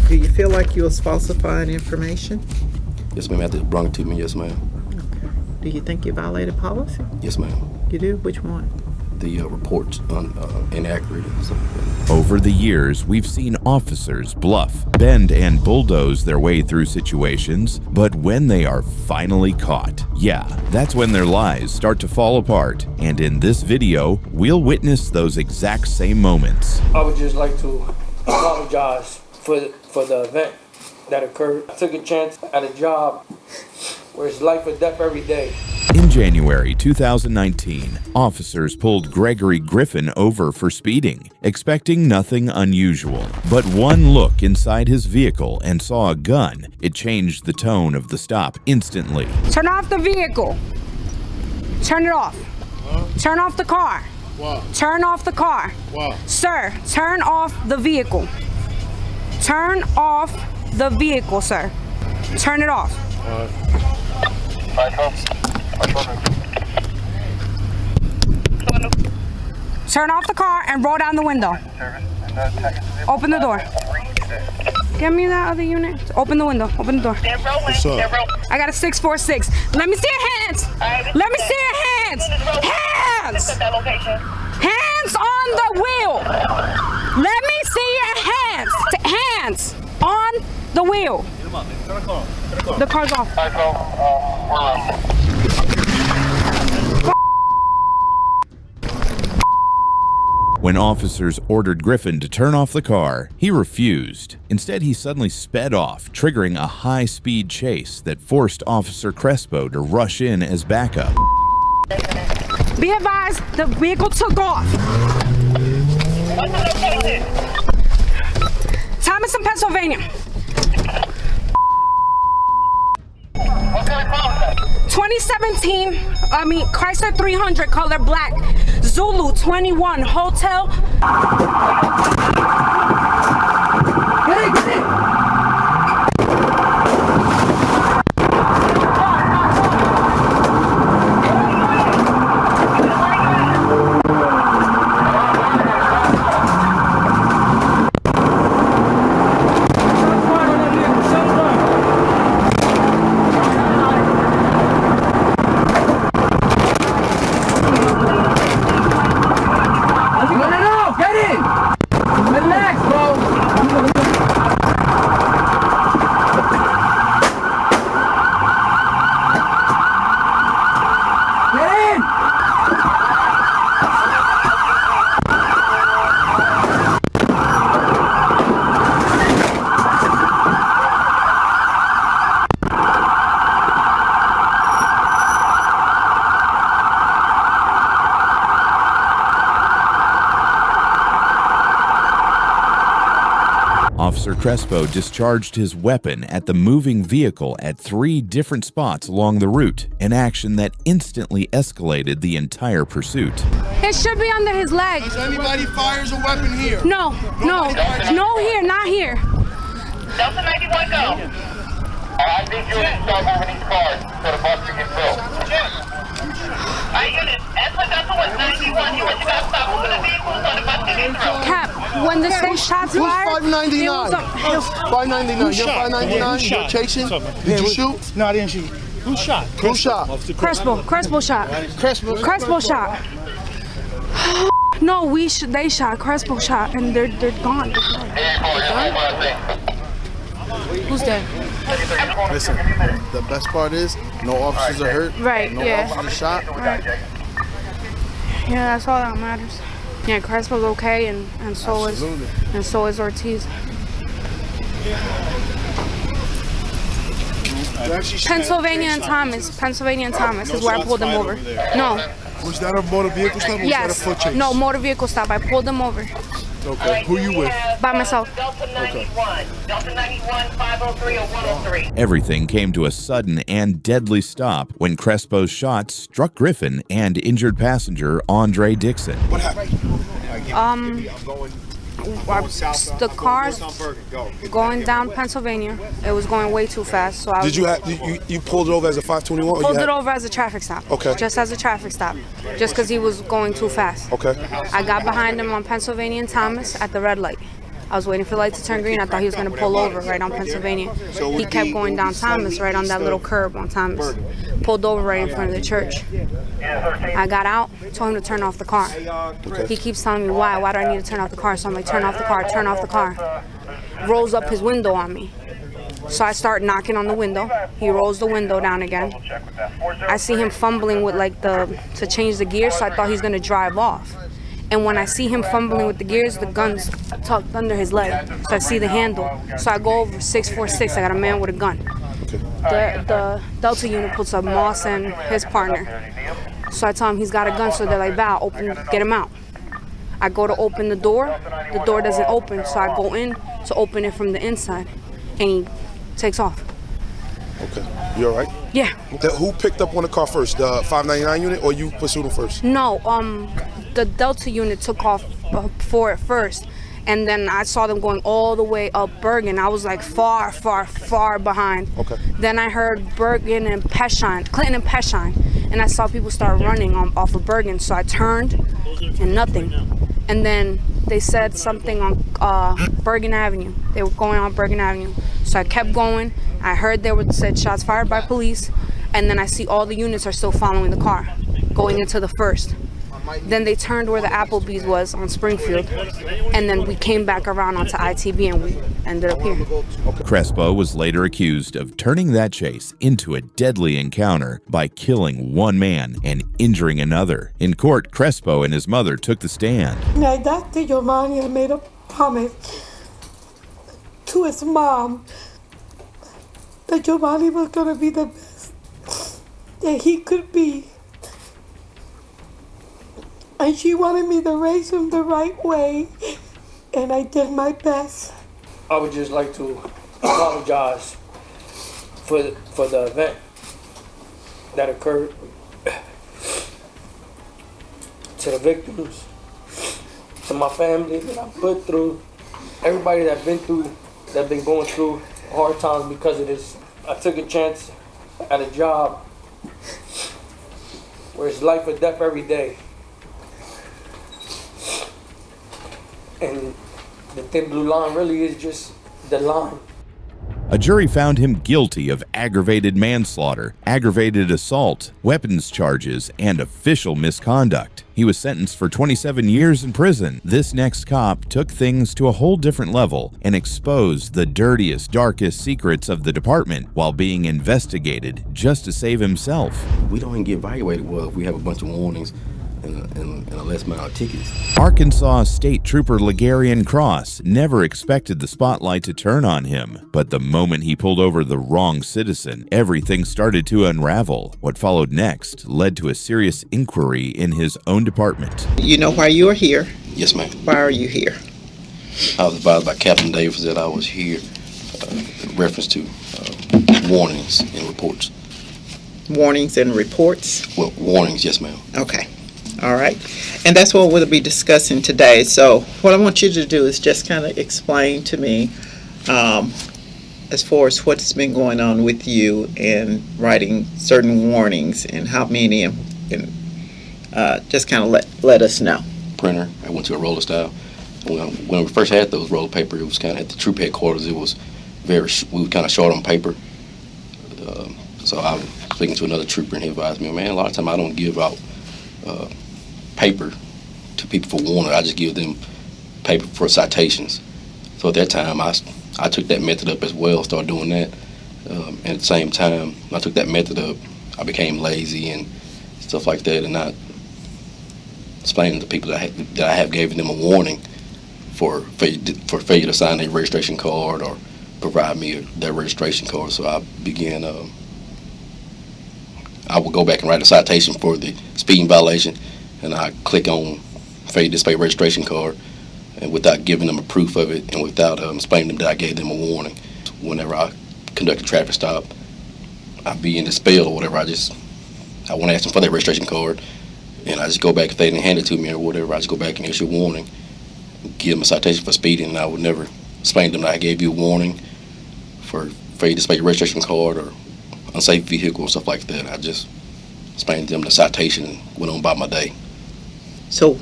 Do you feel like you was falsifying information? Yes, ma'am. I had to bring it to me. Yes, ma'am. Okay. Do you think you violated policy? Yes, ma'am. You do? Which one? The reports inaccurate. Over the years, we've seen officers bluff, bend, and bulldoze their way through situations, but when they are finally caught, yeah, that's when their lies start to fall apart. And in this video, we'll witness those exact same moments. I would just like to apologize for the event that occurred. I took a chance at a job where it's life or death every day. In January 2019, officers pulled Gregory Griffin over for speeding, expecting nothing unusual. But one look inside his vehicle and saw a gun. It changed the tone of the stop instantly. Turn off the vehicle. Turn it off. Turn off the car. Wow. Turn off the car. Wow. Sir, turn off the vehicle. Turn off the vehicle, sir. Turn it off. Turn off the car and roll down the window. Open the door. Get me that other unit. Open the window. Open the door. What's up? I got a 646. Let me see your hands. Let me see your hands. Hands. Hands on the wheel. Let me see your hands. Hands on the wheel. The car's off. When officers ordered Griffin to turn off the car, he refused. Instead, he suddenly sped off, triggering a high-speed chase that forced Officer Cresbow to rush in as backup. Be advised, the vehicle took off. Thomas in Pennsylvania. 2017, Chrysler 300, color black, Zulu 21, hotel. Get it. Officer Cresbow discharged his weapon at the moving vehicle at 3 different spots along the route, an action that instantly escalated the entire pursuit. It should be under his leg. Does anybody fires a weapon here? No, here, not here. Delta 91, go. I think you need to start moving these cars so the bus can get filled. Alright, units, as for Delta 191, you want you guys to stop moving the vehicles so the bus can get through. Cap, when the six shots fired, Who's 599? 599. You're 599. You're chasing. Did you shoot? No, I didn't shoot. Who shot? Who shot? Cresbow shot. Cresbow shot. No, they shot. Cresbow shot, and they're gone. Who's dead? Listen, the best part is no officers are hurt. Right, no yeah. officers are shot. Right. Yeah, that's all that matters. Yeah, Cresbow's okay, and so is Ortiz. Pennsylvania and Thomas is where I pulled them over. No. Was that a motor vehicle stop or was that a foot chase? No, motor vehicle stop. I pulled them over. Okay. Who you with? By myself. Delta 91, Delta 91, 503 or 103. Everything came to a sudden and deadly stop when Cresbow's shots struck Griffin and injured passenger Andre Dixon. What happened? The car's going down Pennsylvania. It was going way too fast, so you pulled it over as a 521? Pulled it over as a traffic stop. Okay. Just as a traffic stop, just because he was going too fast. Okay. I got behind him on Pennsylvania and Thomas at the red light. I was waiting for the light to turn green. I thought he was going to pull over right on Pennsylvania. He kept going down Thomas, right on that little curb on Thomas. Pulled over right in front of the church. I got out, told him to turn off the car. He keeps telling me, why do I need to turn off the car? So I'm like, turn off the car, turn off the car. Rolls up his window on me. So I start knocking on the window. He rolls the window down again. I see him fumbling with to change the gears, so I thought he's gonna drive off. And when I see him fumbling with the gears, the gun's tucked under his leg. So I see the handle. So I go over 646. I got a man with a gun. The Delta unit puts up Moss and his partner. So I tell him he's got a gun. So they're like, Val, get him out. I go to open the door. The door doesn't open. So I go in to open it from the inside. And he takes off. Okay. You all right? Yeah. Who picked up on the car first? The 599 unit, or you pursued him first? No, the Delta unit took off for it first. And then I saw them going all the way up Bergen. I was like far, far, far behind. Okay. Then I heard Bergen and Peshine, Clinton and Peshine. And I saw people start running off of Bergen. So I turned and nothing. And then they said something on Bergen Avenue. They were going on Bergen Avenue. So I kept going. I heard said shots fired by police. And then I see all the units are still following the car, going into the first. Then they turned where the Applebee's was on Springfield. And then we came back around onto ITB and we ended up here. Cresbow was later accused of turning that chase into a deadly encounter by killing one man and injuring another. In court, Cresbow and his mother took the stand. My doctor Giovanni had made a promise to his mom that Giovanni was going to be the best that he could be. And she wanted me to raise him the right way, and I did my best. I would just like to apologize for the event that occurred, to the victims, to my family that I put through, everybody that been going through hard times because of this. I took a chance at a job where it's life or death every day. And the thin blue line really is just the line. A jury found him guilty of aggravated manslaughter, aggravated assault, weapons charges, and official misconduct. He was sentenced for 27 years in prison. This next cop took things to a whole different level and exposed the dirtiest, darkest secrets of the department while being investigated just to save himself. We don't even get evaluated well if we have a bunch of warnings and a less amount of tickets. Arkansas State Trooper Legarian Cross never expected the spotlight to turn on him, but the moment he pulled over the wrong citizen, everything started to unravel. What followed next led to a serious inquiry in his own department. You know why you're here? Yes, ma'am. Why are you here? I was advised by Captain Davis that I was here in reference to warnings and reports. Warnings and reports? Well, warnings, yes, ma'am. Okay. All right. And that's what we'll be discussing today. So what I want you to do is just kind of explain to me as far as what's been going on with you and writing certain warnings and how many, and just kind of let us know. Printer. I went to a roller style. When we first had those roller paper, it was kind of at the troop headquarters. It was we were kind of short on paper. So I was speaking to another trooper, and he advised me, man, a lot of times I don't give out paper to people for warning. I just give them paper for citations. So at that time, I took that method up as well, started doing that. And at the same time, when I took that method up, I became lazy and stuff like that, and not explaining to people that I have given them a warning for failure to sign a registration card or provide me their registration card. So I began, I would go back and write a citation for the speeding violation, and I click on failure to display registration card, and without giving them a proof of it and without explaining to them that I gave them a warning. Whenever I conduct a traffic stop, I'd be in the spell or whatever, I want to ask them for their registration card, and I just go back, if they didn't hand it to me or whatever, I just go back and issue a warning, give them a citation for speeding, and I would never explain to them that I gave you a warning for failure to display your registration card or unsafe vehicle and stuff like that. I just explained to them the citation and went on by my day. So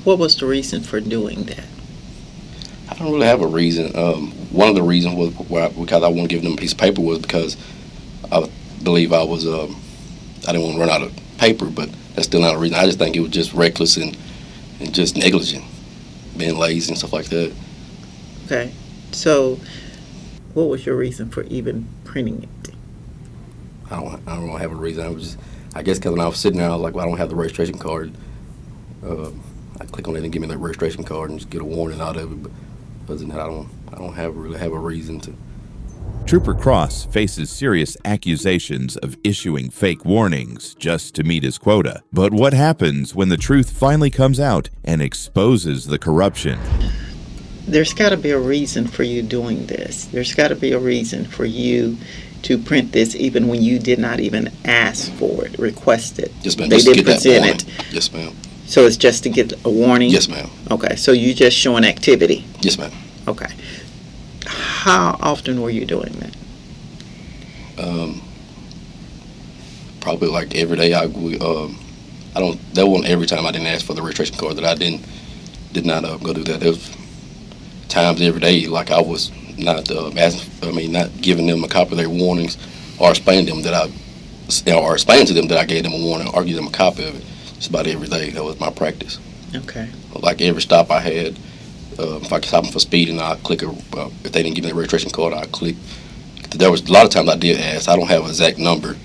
what was the reason for doing that? I don't really have a reason. One of the reasons was because I wanted to give them a piece of paper was because I believe I didn't want to run out of paper, but that's still not a reason. I just think it was just reckless and just negligent, being lazy and stuff like that. Okay. So, what was your reason for even printing it? I don't really have a reason. I guess because when I was sitting there, I was like, well, I don't have the registration card. I click on it and give me the registration card and just get a warning out of it. But other than that, I don't really have a reason to. Trooper Cross faces serious accusations of issuing fake warnings just to meet his quota. But what happens when the truth finally comes out and exposes the corruption? There's got to be a reason for you doing this. There's got to be a reason for you to print this even when you did not even ask for it, request it. Yes, ma'am. They Just to didn't get that present warning. it. Yes, ma'am. So it's just to get a warning? Yes, ma'am. Okay, so you just showing activity? Yes, ma'am. Okay. How often were you doing that? Probably like every day. That wasn't every time I didn't ask for the registration card that I did not go do that. There was times every day like I was not not giving them a copy of their warnings or explaining to them that I gave them a warning or give them a copy of it. Just about every day. That was my practice. Okay. Like every stop I had, if I could stop them for speeding, I'd click if they didn't give me the registration card, I'd click. There was a lot of times I did ask. I don't have an exact number,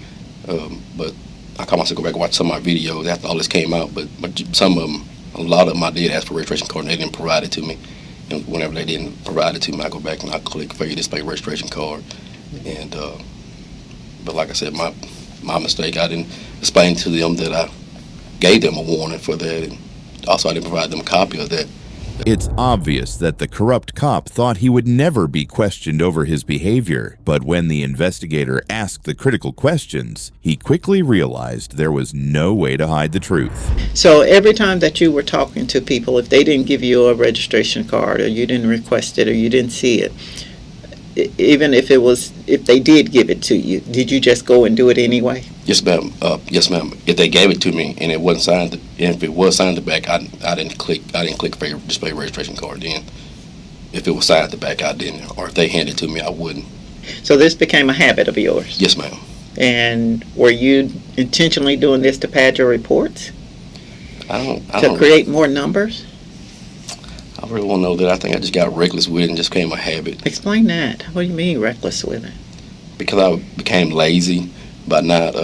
but I call myself go back and watch some of my videos after all this came out. But some of them, a lot of them I did ask for registration card and they didn't provide it to me. And whenever they didn't provide it to me, I go back and I click failure to display registration card. And but like I said, my mistake, I didn't explain to them that I gave them a warning for that, and also I didn't provide them a copy of that. It's obvious that the corrupt cop thought he would never be questioned over his behavior, but when the investigator asked the critical questions, he quickly realized there was no way to hide the truth. So every time that you were talking to people, if they didn't give you a registration card or you didn't request it or you didn't see it, even if they did give it to you, did you just go and do it anyway? Yes, ma'am. Yes, ma'am. If they gave it to me and it wasn't signed, and if it was signed at the back, I didn't click failure to display registration card. Then, if it was signed at the back, I didn't. Or if they handed it to me, I wouldn't. So this became a habit of yours? Yes, ma'am. And were you intentionally doing this to pad your reports? I To don't create more numbers? I really won't know that. I think I just got reckless with it and just became a habit. Explain that. What do you mean reckless with it? Because I became lazy by not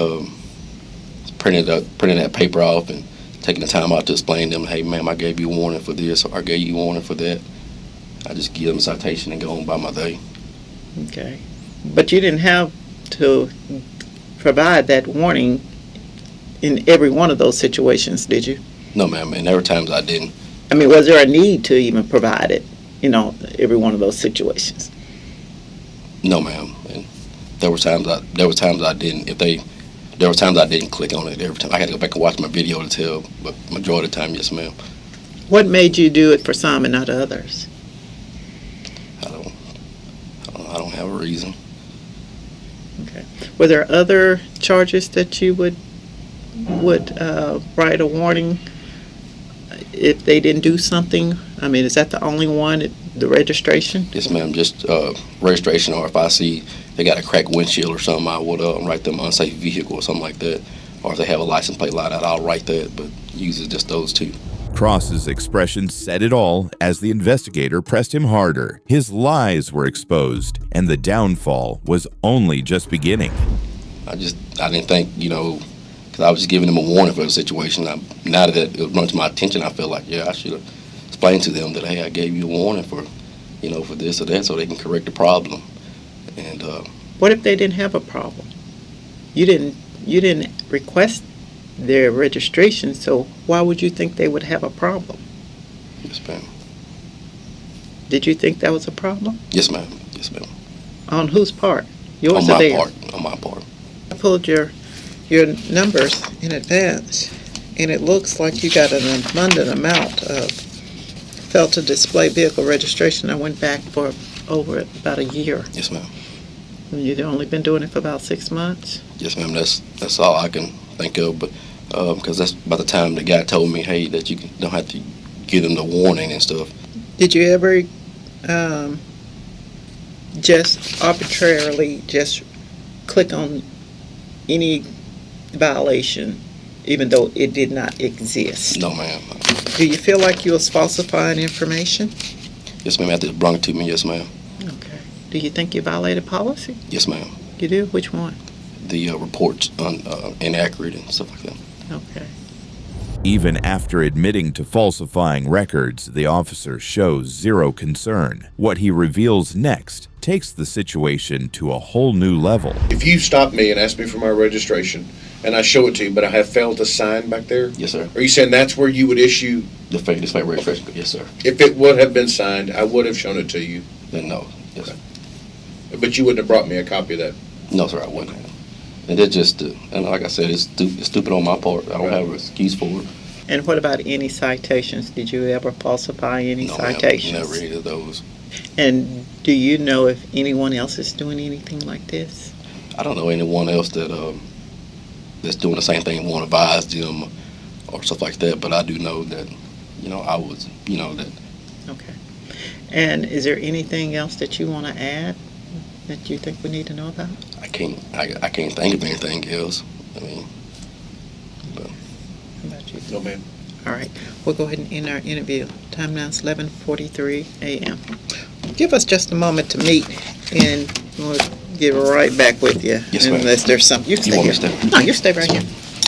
printing that paper off and taking the time out to explain to them, hey, ma'am, I gave you a warning for this or I gave you a warning for that. I just give them a citation and go on by my day. Okay. But you didn't have to provide that warning in every one of those situations, did you? No, ma'am, and there were times I didn't. I mean, was there a need to even provide it, every one of those situations? No, ma'am. And there were times I didn't. There were times I didn't click on it every time. I had to go back and watch my video to tell, but majority of the time, yes, ma'am. What made you do it for some and not others? I don't have a reason. Okay. Were there other charges that you would write a warning if they didn't do something? I mean, is that the only one, the registration? Yes, ma'am. Just registration, or if I see they got a cracked windshield or something, I would write them unsafe vehicle or something like that. Or if they have a license plate light out, I'll write that, but usually just those two. Cross's expression said it all as the investigator pressed him harder. His lies were exposed, and the downfall was only just beginning. I didn't think, because I was just giving them a warning for the situation. Now that it was brought to my attention, I felt like, I should have explained to them that, hey, I gave you a warning for, for this or that, so they can correct the problem. And what if they didn't have a problem? You didn't request their registration, so why would you think they would have a problem? Yes, ma'am. Did you think that was a problem? Yes, ma'am. Yes, ma'am. On whose part? Yours on or theirs? On my part. I pulled your numbers in advance, and it looks like you got an abundant amount of failed to display vehicle registration. I went back for over about a year. Yes, ma'am. You've only been doing it for about 6 months? Yes, ma'am. That's all I can think of, but because that's by the time the guy told me, hey, that you don't have to give them the warning and stuff. Did you ever just arbitrarily just click on any violation even though it did not exist? No, ma'am. Do you feel like you was falsifying information? Yes, ma'am. After it brung it to me, yes, ma'am. Okay. Do you think you violated policy? Yes, ma'am. You do? Which one? The reports inaccurate and stuff like that. Okay. Even after admitting to falsifying records, the officer shows zero concern. What he reveals next takes the situation to a whole new level. If you stop me and ask me for my registration, and I show it to you, but I have failed to sign back there, Yes, sir. are you saying that's where you would issue? The fake registration. Yes, sir. If it would have been signed, I would have shown it to you, Then no. Yes, sir. but you wouldn't have brought me a copy of that. No, sir, I wouldn't have. And it's just, and like I said, it's stupid on my part. I don't have an excuse for it. And what about any citations? Did you ever falsify any No, ma'am, citations? never any of those. And do you know if anyone else is doing anything like this? I don't know anyone else that that's doing the same thing and want to advise them or stuff like that. But I do know that, I was, that. Okay. And is there anything else that you want to add that you think we need to know about? I can't think of anything else. I mean, but How about you? No, ma'am. All right. We'll go ahead and end our interview. Time now is 11:43 a.m. Give us just a moment to meet, and we'll get right back with you. Yes, ma'am. Unless there's something. You can stay want me here. to stay? No, you stay right here.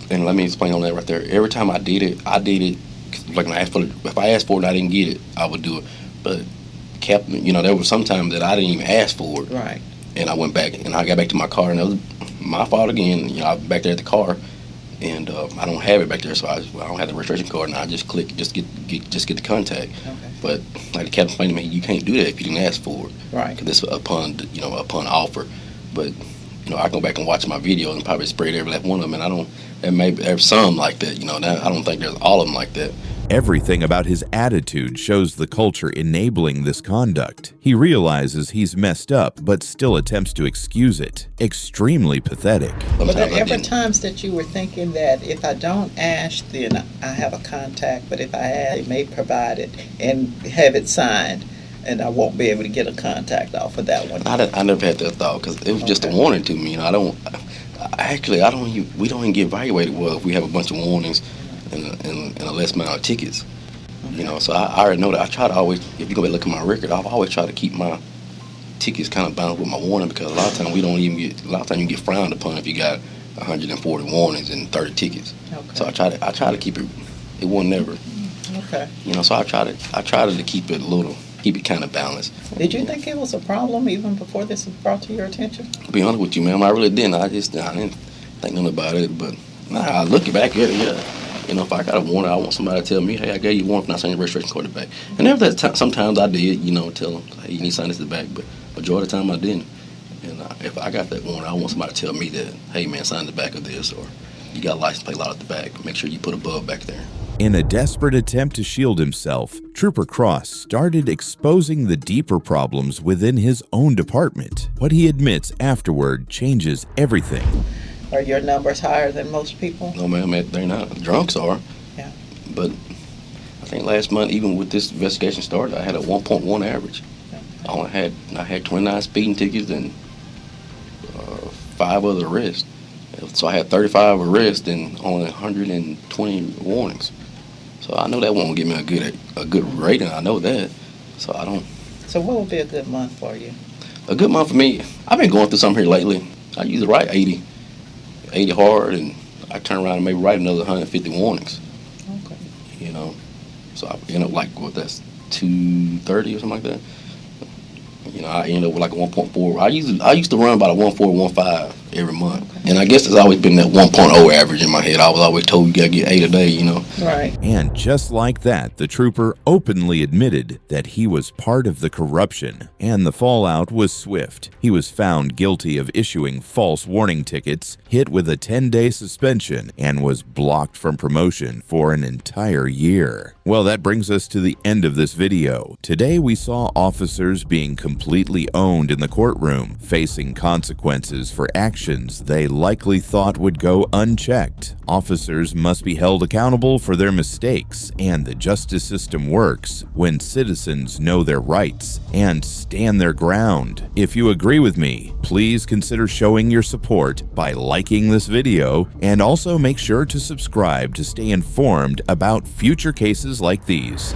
and let me explain on that right there. Every time I did it, like when I asked for it. If I asked for it and I didn't get it, I would do it. But kept, there was some times that I didn't even ask for it. Right. And I went back and I got back to my car and it was my fault again. I was back there at the car and I don't have it back there, so I don't have the registration card, and I just click just get the contact. Okay. But like the captain explained to me, you can't do that if you didn't ask for it. Right. Because it's upon offer. But I go back and watch my video and probably sprayed every last one of them, and I don't. And maybe there's some like that. I don't think there's all of them like that. Everything about his attitude shows the culture enabling this conduct. He realizes he's messed up, but still attempts to excuse it. Extremely pathetic. But Sometimes there I ever didn't. times that you were thinking that if I don't ask, then I have a contact, but if I ask, they may provide it and have it signed, and I won't be able to get a contact off of that one. I never had that thought because it was just a Okay. warning to me. I don't. Actually, we don't even get evaluated well if we have a bunch of warnings and a less amount of tickets. So I already know that. I try to always, if you go back and look at my record, I've always tried to keep my tickets kind of balanced with my warning, because a lot of times you get frowned upon if you got 140 warnings and 30 tickets. Okay. So I try to keep it. It won't never. Okay. So I try to keep it kind of balanced. Did you think it was a problem even before this was brought to your attention? To be honest with you, ma'am, I really didn't. I didn't think nothing about it. But I look back at it, yeah. If I got a warning, I want somebody to tell me, hey, I gave you a warning for not signing your registration card back. And every time, sometimes I did, tell them, hey, you need to sign this back. But majority of the time I didn't. And if I got that warning, I want somebody to tell me that, hey, man, sign the back of this, or you got a license plate lot at the back. Make sure you put a bub back there. In a desperate attempt to shield himself, Trooper Cross started exposing the deeper problems within his own department. What he admits afterward changes everything. Are your numbers higher than most people? No, ma'am, they're not. Drunks are. Yeah. But I think last month, even with this investigation started, I had a 1.1 average. I had 29 speeding tickets and 5 other arrests. So I had 35 arrests and only 120 warnings. So I know that won't give me a good rating. I know that. So I don't. So what would be a good month for you? A good month for me. I've been going through something here lately. I usually write 80 hard, and I turn around and maybe write another 150 warnings. Okay. So I end up that's 230 or something like that. I end up with like a 1.4. I used to run about a 1.4, 1.5 every month. Okay. And I guess it's always been that 1.0 average in my head. I was always told you gotta get 8 a day, Right. And just like that, the trooper openly admitted that he was part of the corruption, and the fallout was swift. He was found guilty of issuing false warning tickets, hit with a 10-day suspension, and was blocked from promotion for an entire year. Well, that brings us to the end of this video. Today we saw officers being completely owned in the courtroom, facing consequences for actions they likely thought would go unchecked. Officers must be held accountable for their mistakes, and the justice system works when citizens know their rights and stand their ground. If you agree with me, please consider showing your support by liking this video, and also make sure to subscribe to stay informed about future cases like these.